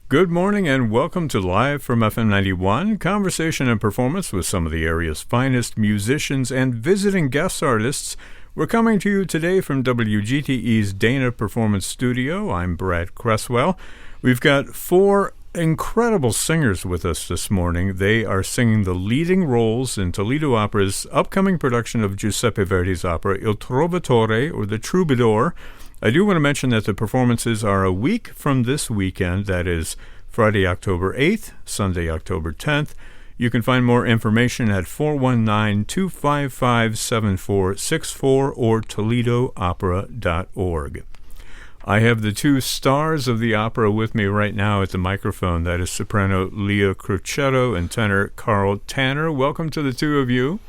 Good morning and welcome to Live from FM 91, conversation and performance with some of the area's finest musicians and visiting guest artists. We're coming to you today from WGTE's Dana Performance Studio. I'm Brad Cresswell. We've got four incredible singers with us this morning. They are singing the leading roles in Toledo Opera's upcoming production of Giuseppe Verdi's opera Il Trovatore, or The Troubadour. I do want to mention that the performances are a week from this weekend. That is Friday, October 8th, Sunday, October 10th. You can find more information at 419-255-7464 or toledoopera.org. I have the two stars of the opera with me right now at the microphone. That is soprano Leah Crocetto and tenor Kyle Pfortmiller. Welcome to the two of you.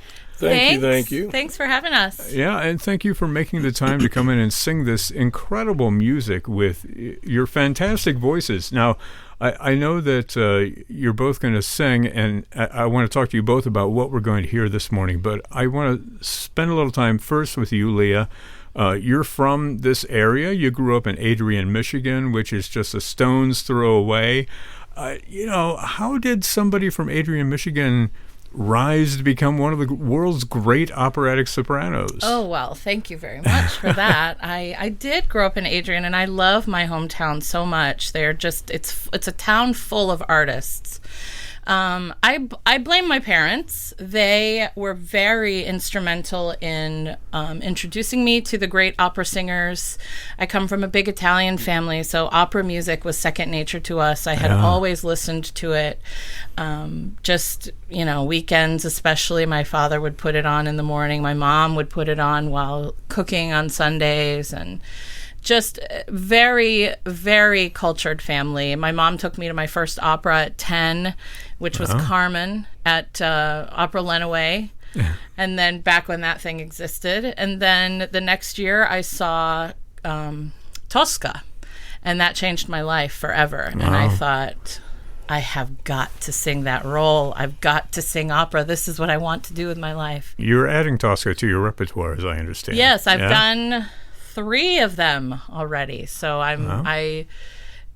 Thank you. Thanks for having us. Yeah, and thank you for making the time to come in and sing this incredible music with your fantastic voices. Now, I know that you're both going to sing, and I want to talk to you both about what we're going to hear this morning, but I want to spend a little time first with you, Leah. You're from this area. You grew up in Adrian, Michigan, which is just a stone's throw away. How did somebody from Adrian, Michigan rise to become one of the world's great operatic sopranos? Oh, well, thank you very much for that. I did grow up in Adrian, and I love my hometown so much. They're just, it's a town full of artists. I blame my parents. They were very instrumental in introducing me to the great opera singers. I come from a big Italian family, so opera music was second nature to us. I had always listened to it. Weekends especially, my father would put it on in the morning. My mom would put it on while cooking on Sundays, and just very, very cultured family. My mom took me to my first opera at 10, which was Carmen at Opera Lenawee. And then back when that thing existed. And then the next year I saw Tosca, and that changed my life forever. And I thought, I have got to sing that role. I've got to sing opera. This is what I want to do with my life. You're adding Tosca to your repertoire, as I understand. Yes, I've done 3 of them already. So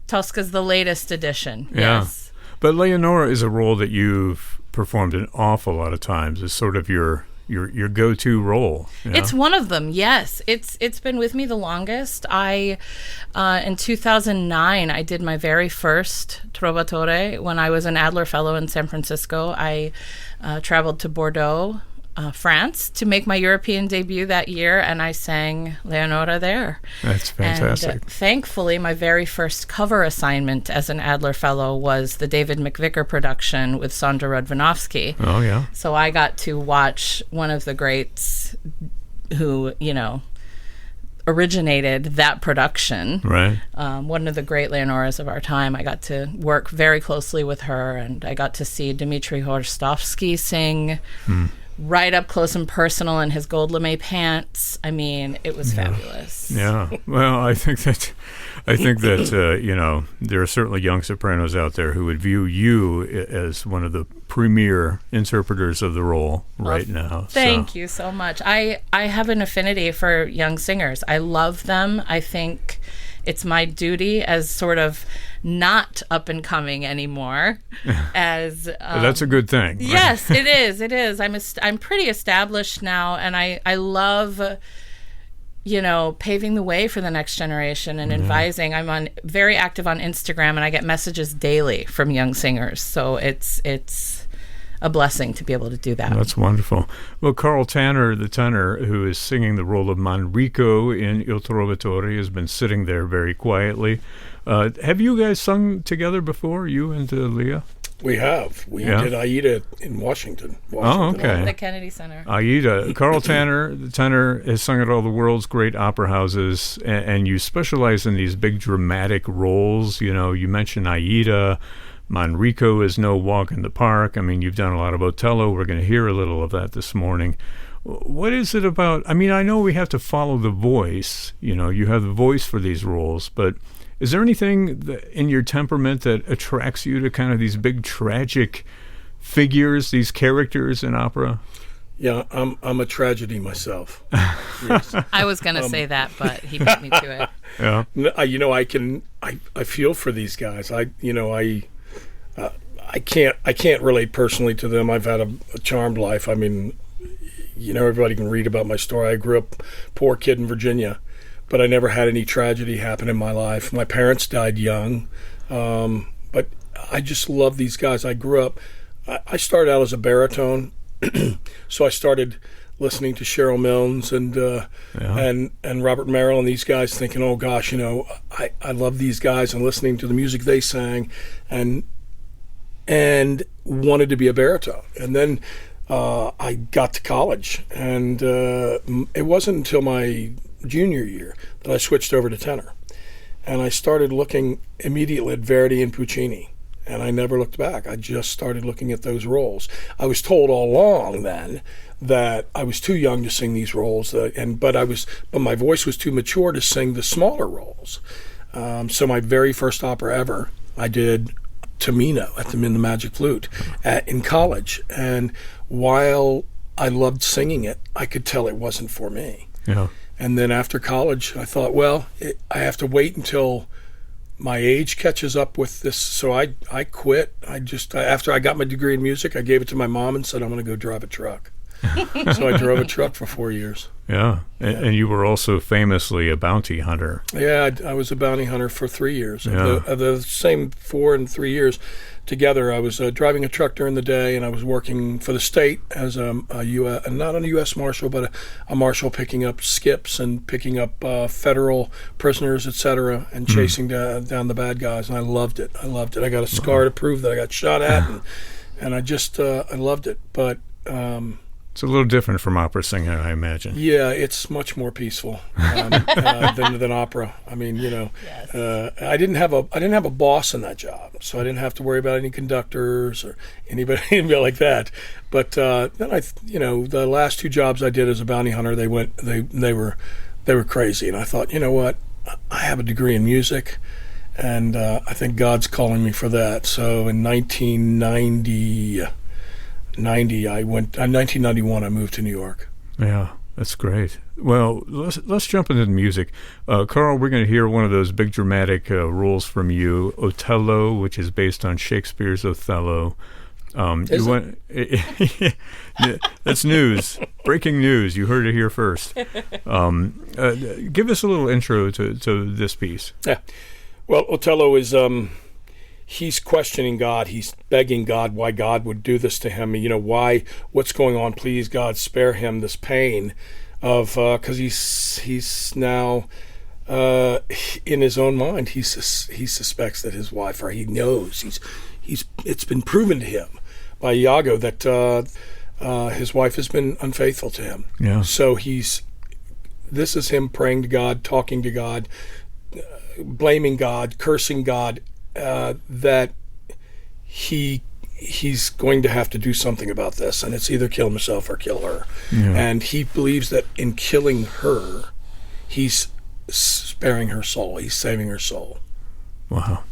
Tosca's the latest edition. Yeah. Yes. But Leonora is a role that you've performed an awful lot of times. It's sort of your go-to role. It's one of them, yes. It's been with me the longest. In 2009, I did my very first Trovatore when I was an Adler Fellow in San Francisco. I traveled to Bordeaux, France, to make my European debut that year, and I sang Leonora there. That's fantastic. And thankfully, my very first cover assignment as an Adler Fellow was the David McVicker production with Sondra Radvanovsky. Oh, yeah. So I got to watch one of the greats who, originated that production. Right. One of the great Leonoras of our time. I got to work very closely with her, and I got to see Dmitri Horstovsky sing right up close and personal in his gold lame pants. I mean, it was fabulous. Yeah. Well, I think that there are certainly young sopranos out there who would view you as one of the premier interpreters of the role right now. Thank you so much. I have an affinity for young singers. I love them. I think it's my duty as sort of not up and coming anymore. That's a good thing. Right? Yes, it is. It is. I'm pretty established now, and I love paving the way for the next generation and advising. I'm very active on Instagram, and I get messages daily from young singers. So it's a blessing to be able to do that. That's wonderful. Well, Kyle Pfortmiller, the tenor, who is singing the role of Manrico in Il Trovatore, has been sitting there very quietly. Have you guys sung together before, you and Leah? We have. We did Aida in Washington. Oh, okay. The Kennedy Center. Aida. Kyle Pfortmiller, the tenor, has sung at all the world's great opera houses, and you specialize in these big dramatic roles. You mentioned Aida. Manrico is no walk in the park. I mean, you've done a lot of Otello. We're going to hear a little of that this morning. What is it about? I mean, I know we have to follow the voice. You have the voice for these roles, but is there anything in your temperament that attracts you to kind of these big tragic figures, these characters in opera? Yeah, I'm a tragedy myself. Yes. I was going to say that, but he beat me to it. Yeah. I feel for these guys. I can't relate personally to them. I've had a charmed life. I mean, everybody can read about my story. I grew up poor kid in Virginia, but I never had any tragedy happen in my life. My parents died young, but I just love these guys. I grew up. I started out as a baritone, so I started listening to Cheryl Milnes and Robert Merrill and these guys, thinking, oh gosh, I love these guys, and listening to the music they sang, and wanted to be a baritone. And then I got to college, and it wasn't until my junior year that I switched over to tenor, and I started looking immediately at Verdi and Puccini. And I never looked back. I just started looking at those roles. I was told all along then that I was too young to sing these roles, but my voice was too mature to sing the smaller roles. So my very first opera ever, I did Tamino in the Magic Flute in college. And while I loved singing it, I could tell it wasn't for me. Yeah. And then after college, I thought, I have to wait until my age catches up with this. So I quit. After I got my degree in music, I gave it to my mom and said, I'm going to go drive a truck. So I drove a truck for 4 years. Yeah. And you were also famously a bounty hunter. Yeah, I was a bounty hunter for 3 years. Yeah. Of the same 4 and 3 years together, I was driving a truck during the day, and I was working for the state as not a U.S. Marshal, but a marshal, picking up skips and picking up federal prisoners, etc., and chasing down the bad guys. And I loved it. I got a scar to prove that I got shot at, and I just I loved it. But it's a little different from opera singing, I imagine. yeah, it's much more peaceful than opera. I mean, Yes. I didn't have a boss in that job, so I didn't have to worry about any conductors or anybody like that. But then the last 2 jobs I did as a bounty hunter, they were crazy, and I thought, you know what, I have a degree in music, and I think God's calling me for that. So in 1991, I moved to New York. Yeah, that's great. Well, let's jump into the music. Carl, we're going to hear one of those big dramatic roles from you, Otello, which is based on Shakespeare's Othello. That's news. Breaking news. You heard it here first. Give us a little intro to this piece. Yeah. Well, Otello is... he's questioning God. He's begging God why God would do this to him. What's going on? Please, God, spare him this pain because he's now in his own mind. He suspects that his wife, or he knows it's been proven to him by Iago that his wife has been unfaithful to him. Yeah. So this is him praying to God, talking to God, blaming God, cursing God. That he's going to have to do something about this, and it's either kill himself or kill her. Yeah. And he believes that in killing her, he's sparing her soul. He's saving her soul. Wow.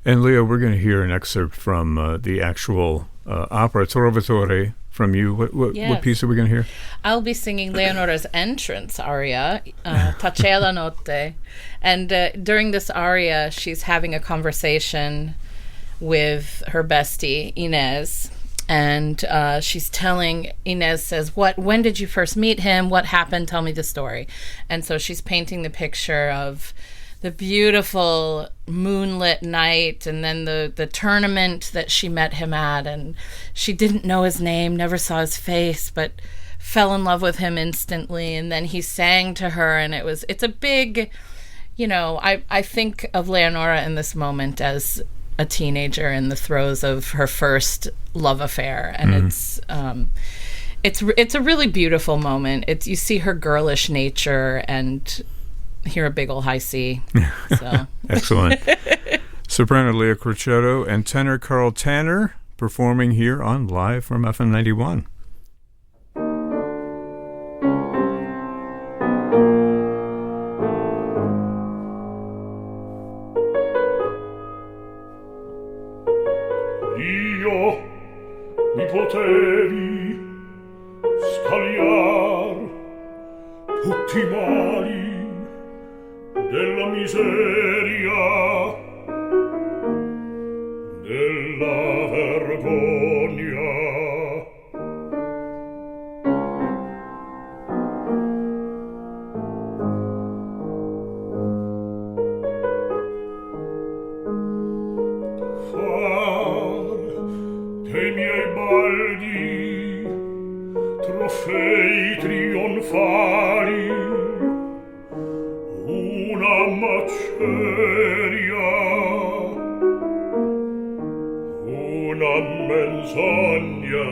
And Leah, we're going to hear an excerpt from the actual opera, Trovatore, from you. What piece are we going to hear? I'll be singing Leonora's entrance aria, Tacea la notte. And during this aria, she's having a conversation with her bestie, Inez. And she's telling, Inez says, when did you first meet him? What happened? Tell me the story. And so she's painting the picture of the beautiful moonlit night, and then the tournament that she met him at, and she didn't know his name, never saw his face, but fell in love with him instantly. And then he sang to her, and it's a big, I think of Leonora in this moment as a teenager in the throes of her first love affair, and it's a really beautiful moment. You see her girlish nature and hear a big ol' high C. So. Excellent. Soprano Leah Crocetto and tenor Carl Tanner performing here on Live from FM 91. Dio, mi potevi scagliar tutti i mali della miseria, della vergogna. Far dei miei baldi trofei trionfali una maceria, una menzogna.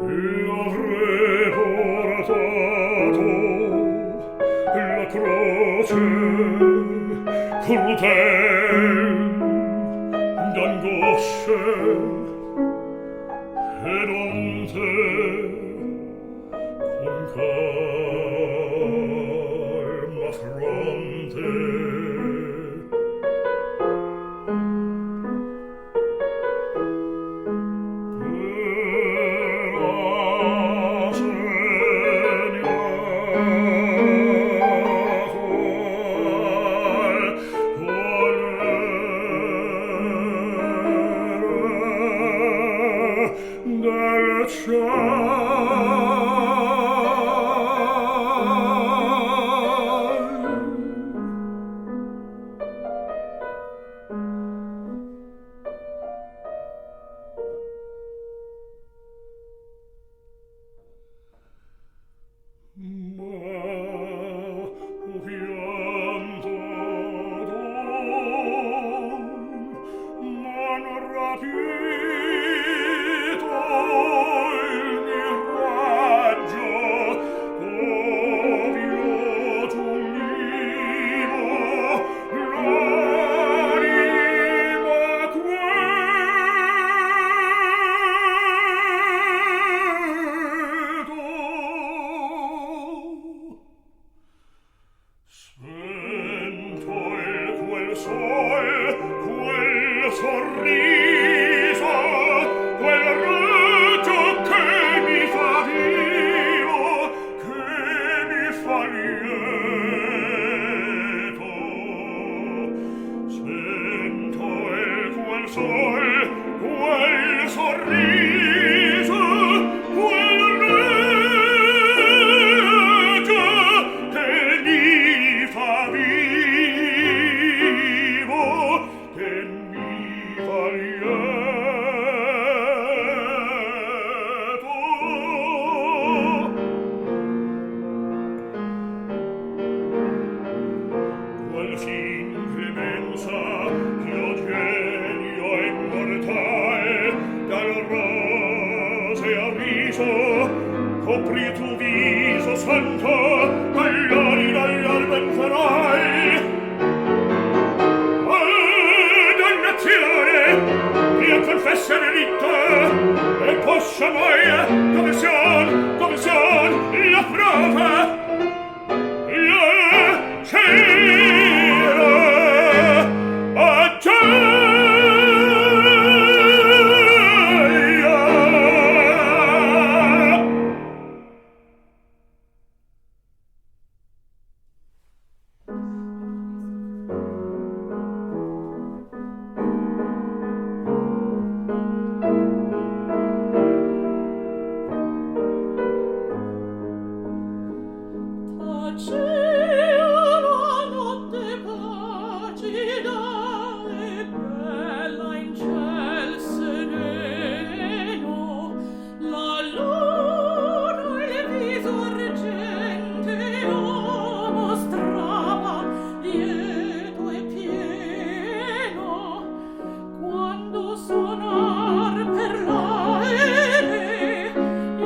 E avrei portato la croce crutel d'angosce ed onde con calma fronte.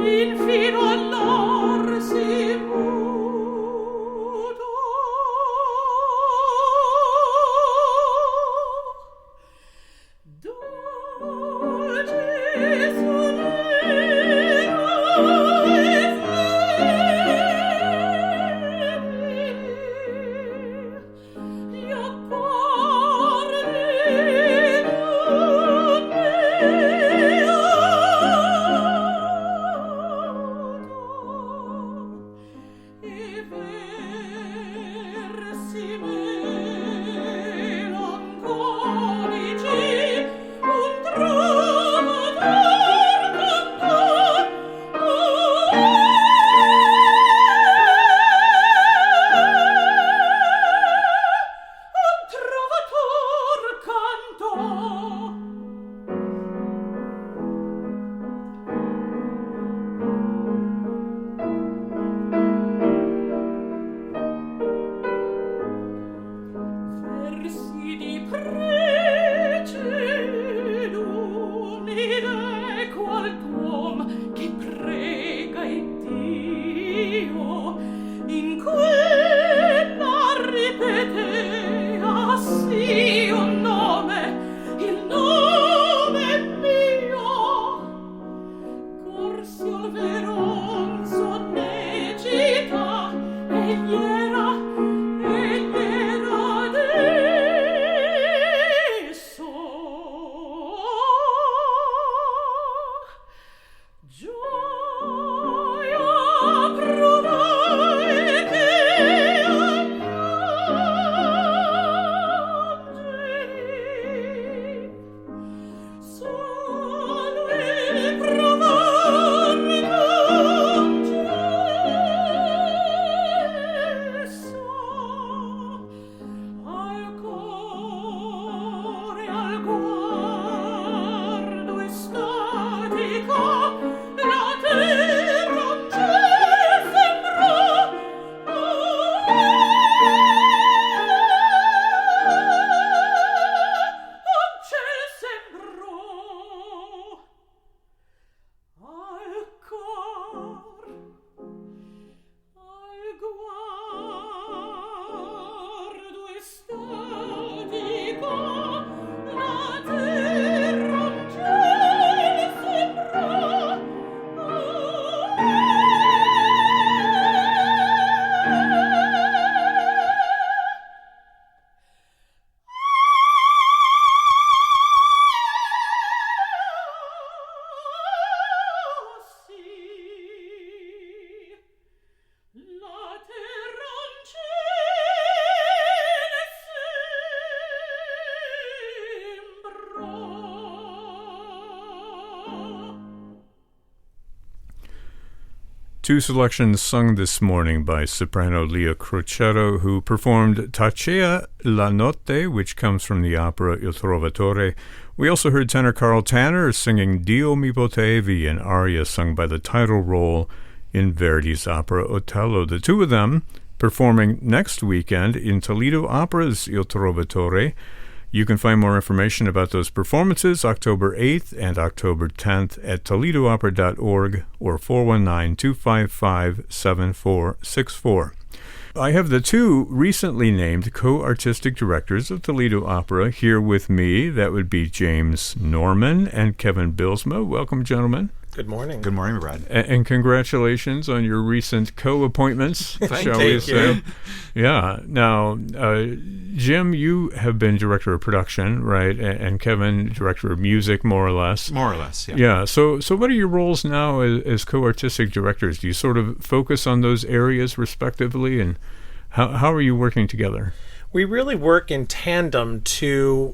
Infino all'or si muove. Two selections sung this morning by soprano Leah Crocetto, who performed Tacea la notte, which comes from the opera Il Trovatore. We also heard tenor Carl Tanner singing Dio mi potevi, an aria sung by the title role in Verdi's opera Otello. The two of them performing next weekend in Toledo Opera's Il Trovatore. You can find more information about those performances October 8th and October 10th at toledoopera.org or 419-255-7464. I have the two recently named co-artistic directors of Toledo Opera here with me. That would be James Norman and Kevin Bylsma. Welcome, gentlemen. Good morning. Good morning, Brad. And congratulations on your recent co-appointments, shall we Thank say. you. Yeah. Now, Jim, you have been director of production, right? And Kevin, director of music, more or less. More or less, yeah. Yeah. So what are your roles now as co-artistic directors? Do you sort of focus on those areas respectively? And how are you working together? We really work in tandem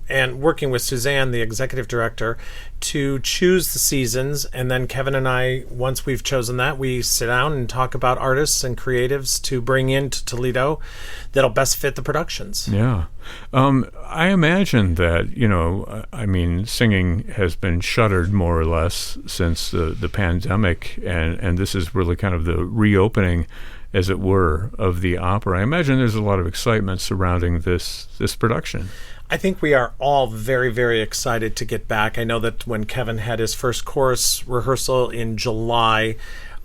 and working with Suzanne, the executive director, to choose the seasons. And then Kevin and I, once we've chosen that, we sit down and talk about artists and creatives to bring into Toledo that'll best fit the productions. Yeah. I imagine that, singing has been shuttered more or less since the pandemic, and this is really kind of the reopening, as it were, of the opera. I imagine there's a lot of excitement surrounding this production. I think we are all very, very excited to get back. I know that when Kevin had his first chorus rehearsal in July,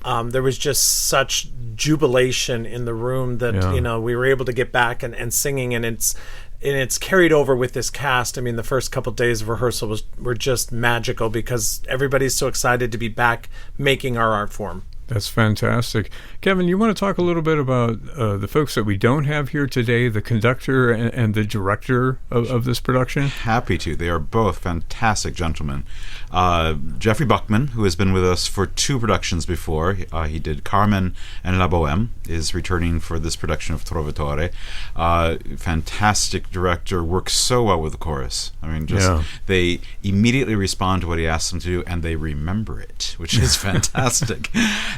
there was just such jubilation in the room that we were able to get back and singing, and it's carried over with this cast. I mean, the first couple of days of rehearsal were just magical because everybody's so excited to be back making our art form. That's fantastic. Kevin, you want to talk a little bit about the folks that we don't have here today, the conductor and the director of this production? Happy to. They are both fantastic gentlemen. Jeffrey Buckman, who has been with us for two productions before, he did Carmen and La Bohème, is returning for this production of Trovatore. Fantastic director, works so well with the chorus. I mean, they immediately respond to what he asks them to do, and they remember it, which is fantastic.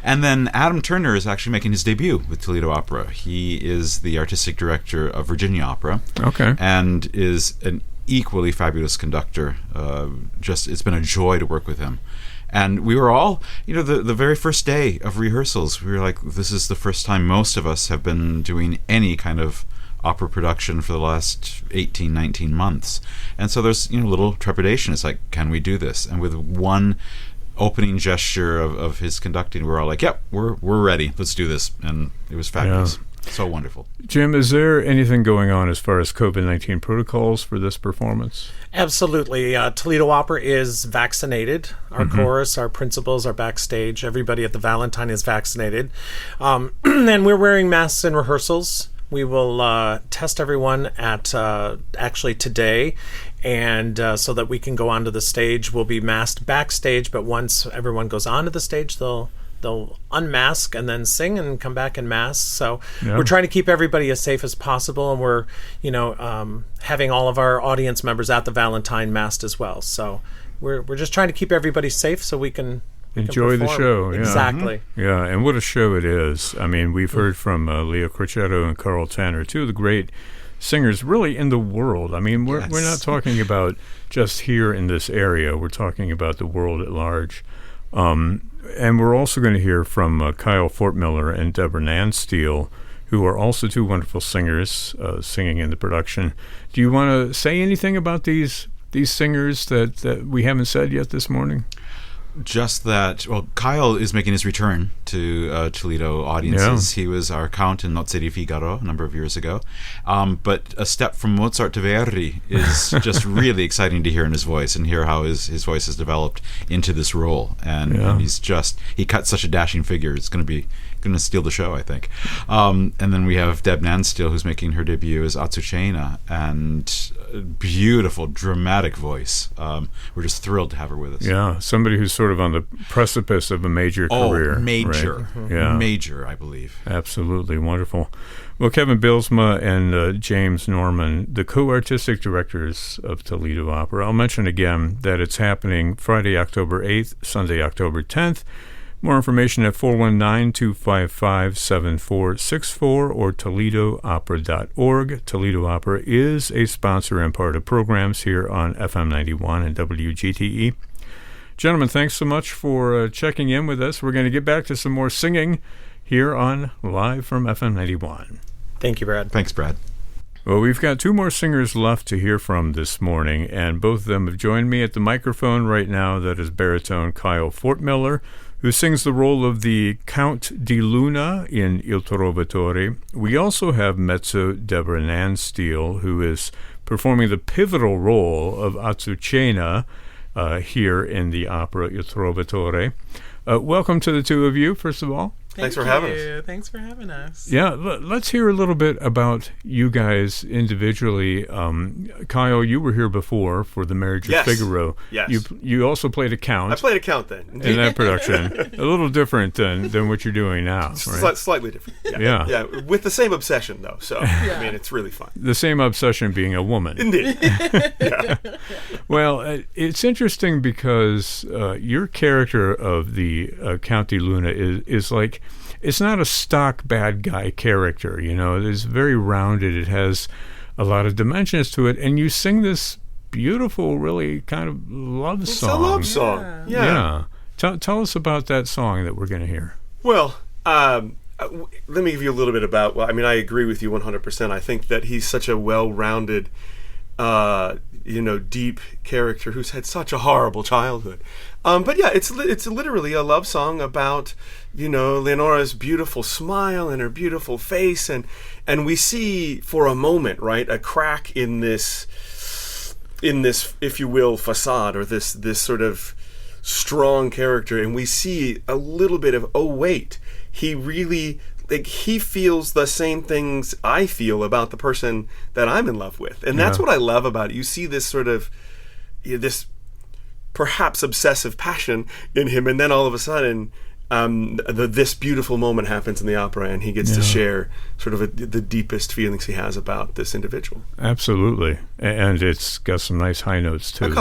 And then Adam Turner is actually making his debut with Toledo Opera. He is the artistic director of Virginia Opera. Okay. And is an equally fabulous conductor. It's been a joy to work with him. And we were all, the very first day of rehearsals, we were like, this is the first time most of us have been doing any kind of opera production for the last 18, 19 months. And so there's, little trepidation. It's like, can we do this? And with one opening gesture of his conducting, we're all like, yep, we're ready, let's do this. And it was fabulous. So wonderful. Jim, is there anything going on as far as COVID-19 protocols for this performance? Absolutely. Toledo Opera is vaccinated. Our chorus, our principals are backstage. Everybody at the Valentine is vaccinated. And we're wearing masks in rehearsals. We will test everyone at actually today, and so that we can go onto the stage. We'll be masked backstage, but once everyone goes onto the stage, they'll unmask and then sing and come back and mask. So we're trying to keep everybody as safe as possible, and we're having all of our audience members at the Valentine masked as well. So we're just trying to keep everybody safe so we can enjoy the show. Yeah. Exactly. Yeah, and what a show it is. I mean, we've heard from Leah Crocetto and Carl Tanner, two of the great singers really in the world. I mean, we're not talking about just here in this area. We're talking about the world at large. And we're also going to hear from Kyle Pfortmiller and Deborah Nansteel, who are also two wonderful singers singing in the production. Do you want to say anything about these singers that we haven't said yet this morning? Just that, Kyle is making his return to Toledo audiences. Yeah. He was our count in Nozze di Figaro a number of years ago. But a step from Mozart to Verdi is just really exciting to hear in his voice and hear how his voice has developed into this role. And he cuts such a dashing figure. It's going to steal the show, I think. And then we have Deb Nansteel, who's making her debut as Azucena, and beautiful, dramatic voice. We're just thrilled to have her with us. Yeah, somebody who's sort of on the precipice of a major career. Major. Right? Yeah. Major, I believe. Absolutely wonderful. Well, Kevin Bylsma and James Norman, the co-artistic directors of Toledo Opera. I'll mention again that it's happening Friday, October 8th, Sunday, October 10th. More information at 419-255-7464 or ToledoOpera.org. Toledo Opera is a sponsor and part of programs here on FM 91 and WGTE. Gentlemen, thanks so much for checking in with us. We're going to get back to some more singing here on Live from FM 91. Thank you, Brad. Thanks, Brad. Well, we've got two more singers left to hear from this morning, and both of them have joined me at the microphone right now. That is baritone Kyle Pfortmiller, who sings the role of the Count di Luna in Il Trovatore. We also have mezzo Deborah Nansteel, who is performing the pivotal role of Azucena here in the opera Il Trovatore. Welcome to the two of you, first of all. Thanks for having us. Thanks for having us. Yeah, let's hear a little bit about you guys individually. Kyle, you were here before for The Marriage of Figaro. Yes. You also played a count. I played a count then. In that production. A little different than what you're doing now, right? Slightly different. Yeah. Yeah, with the same obsession, though. So, I mean, it's really fun. The same obsession being a woman. Indeed. Yeah. Well, it's interesting because your character of the Count di Luna is like, it's not a stock bad guy character, you know. It's very rounded. It has a lot of dimensions to it, and you sing this beautiful, really kind of love song. It's a love song. Yeah. Tell us about that song that we're going to hear. Well, let me give you a little bit about. Well, I mean, I agree with you 100%. I think that he's such a well-rounded, deep character who's had such a horrible childhood. But yeah, it's literally a love song about, Leonora's beautiful smile and her beautiful face, and we see for a moment, right, a crack in this, if you will, facade, or this sort of strong character, and we see a little bit of, oh wait, he really, he feels the same things I feel about the person that I'm in love with, and that's what I love about it. You see this sort of this perhaps obsessive passion in him, and then all of a sudden this beautiful moment happens in the opera, and he gets to share sort of the deepest feelings he has about this individual. Absolutely, and it's got some nice high notes too.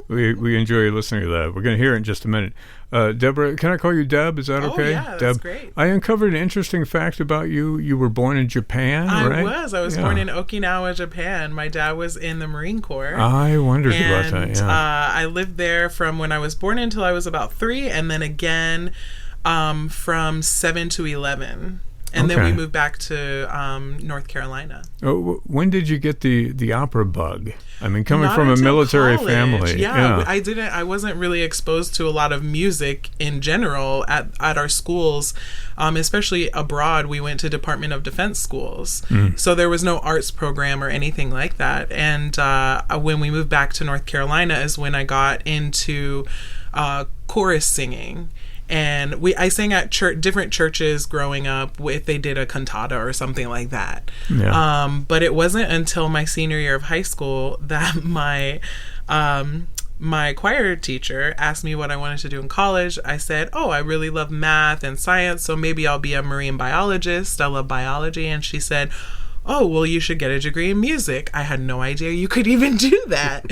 We enjoy listening to that. We're going to hear it in just a minute. Deborah, can I call you Deb? Is that okay? Yeah, that's Deb, great. I I uncovered an interesting fact about you. You were born in Japan, right? I was born in Okinawa, Japan. My dad was in the Marine Corps. I wondered about that, I lived there from when I was born until I was about 3, and then again from 7 to 11. And then we moved back to North Carolina. Oh, when did you get the opera bug? I mean, coming Not from a until military college. family. Yeah, I wasn't really exposed to a lot of music in general at our schools, especially abroad. We went to Department of Defense schools. So there was no arts program or anything like that. And when we moved back to North Carolina is when I got into chorus singing. And I sang at different churches growing up if they did a cantata or something like that. Yeah. But it wasn't until my senior year of high school that my choir teacher asked me what I wanted to do in college. I said, I really love math and science, so maybe I'll be a marine biologist. I love biology. And she said, well, you should get a degree in music. I had no idea you could even do that.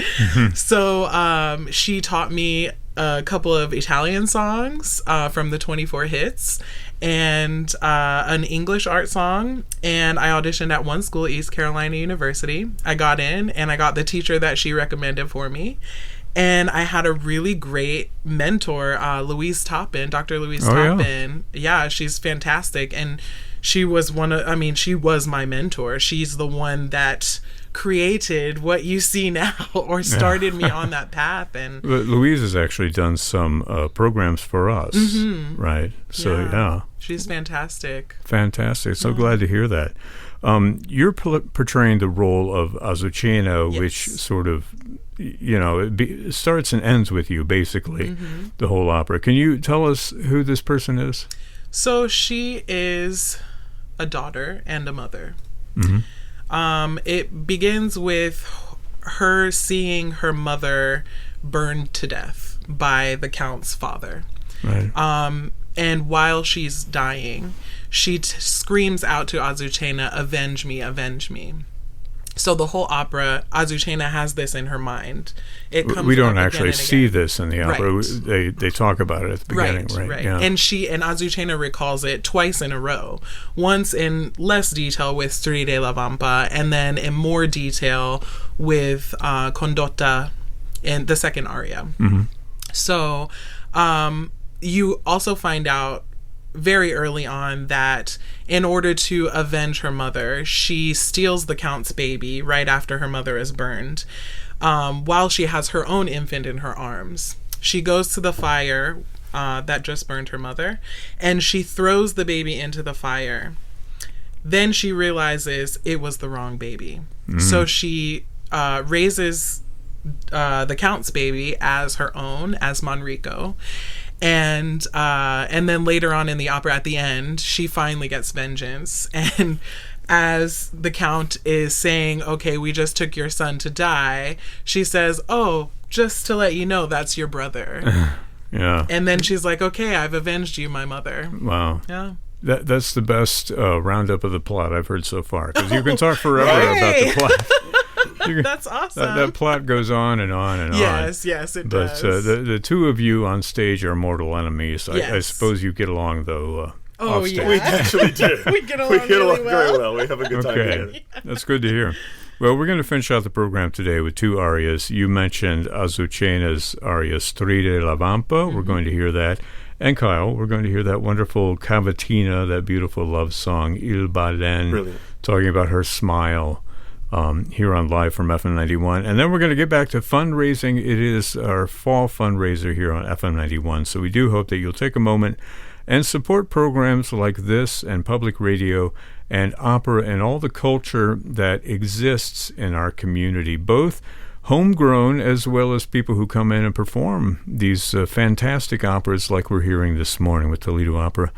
So she taught me a couple of Italian songs from the 24 hits and an English art song. And I auditioned at one school, East Carolina University. I got in and I got the teacher that she recommended for me. And I had a really great mentor, Louise Toppin, Dr. Louise Toppin. Yeah, she's fantastic. And she was she was my mentor. She's the one that created what you see now or started me on that path. And Louise has actually done some programs for us, right? So, she's fantastic. Fantastic. So glad to hear that. You're portraying the role of Azucena, which sort of, it starts and ends with you, basically, the whole opera. Can you tell us who this person is? So she is a daughter and a mother. It begins with her seeing her mother burned to death by the Count's father. Right. And while she's dying, she screams out to Azucena, "Avenge me, avenge me." So the whole opera, Azucena has this in her mind. It comes we don't up actually again and see again. this in the opera. Right. They talk about it at the beginning, right? Yeah. And Azucena recalls it twice in a row. Once in less detail with Stridere la Vampa, and then in more detail with Condotta in the second aria. Mm-hmm. So you also find out very early on that in order to avenge her mother, she steals the Count's baby right after her mother is burned, while she has her own infant in her arms. She goes to the fire that just burned her mother, and she throws the baby into the fire. Then she realizes it was the wrong baby. So she raises the Count's baby as her own, as Manrico. And then later on in the opera, at the end, she finally gets vengeance. And as the Count is saying, okay, we just took your son to die, she says, oh, just to let you know, that's your brother. Yeah. And then she's like, okay, I've avenged you, my mother. Wow. Yeah. That's the best roundup of the plot I've heard so far. Because you can talk forever about the plot. That's awesome. That plot goes on and on and on. Yes, it does. But the two of you on stage are mortal enemies. Yes. I suppose you get along, though, Oh, off stage. yeah. We actually do. We get along really well. very well. We have a good time together. Okay, that's good to hear. Well, we're going to finish out the program today with two arias. You mentioned Azucena's aria Stridere la Vampa. We're going to hear that. And Kyle, we're going to hear that wonderful cavatina, that beautiful love song, Il Balen, Brilliant. talking about her smile. Here on Live from FM 91. And then we're going to get back to fundraising. It is our fall fundraiser here on FM 91. So we do hope that you'll take a moment and support programs like this and public radio and opera and all the culture that exists in our community, both homegrown as well as people who come in and perform these fantastic operas like we're hearing this morning with Toledo Opera.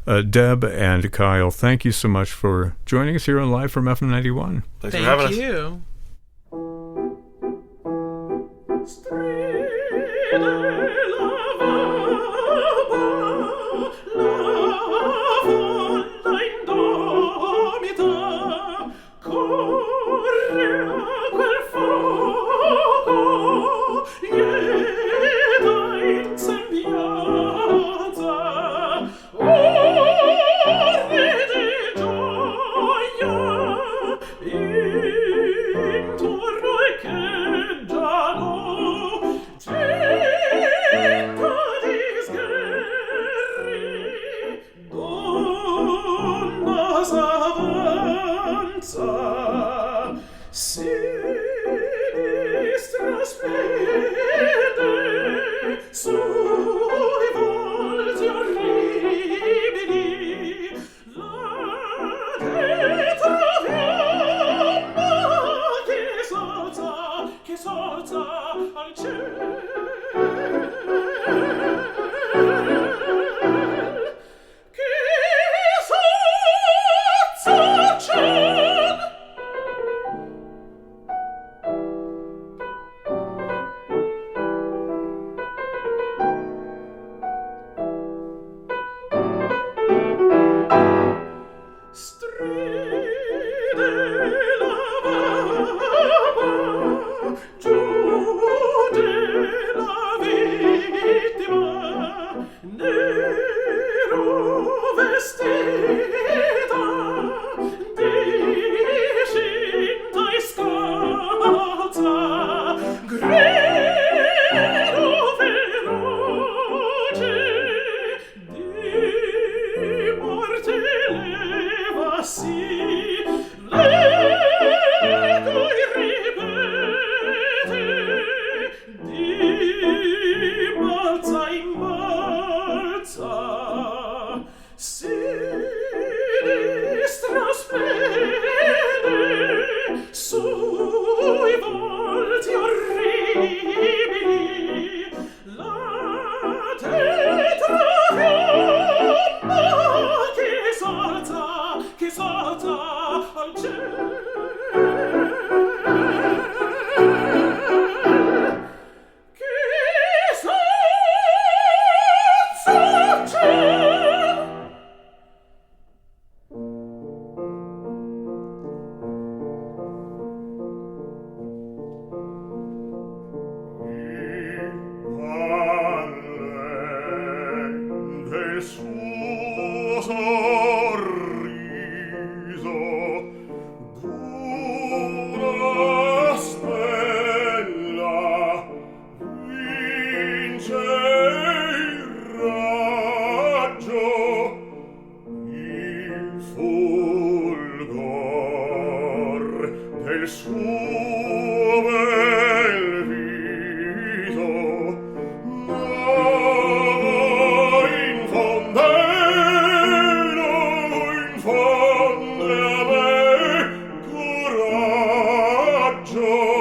Deb and Kyle, thank you so much for joining us here on Live from FM 91. Thanks for having us. Thank you. Che salta fulgor del suo bel viso infonde a me coraggio.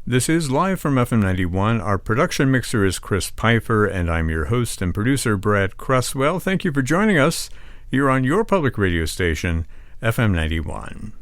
This is Live from FM 91. Our production mixer is Chris Pfeiffer, and I'm your host and producer, Brad Cresswell. Thank you for joining us here on your public radio station, FM 91.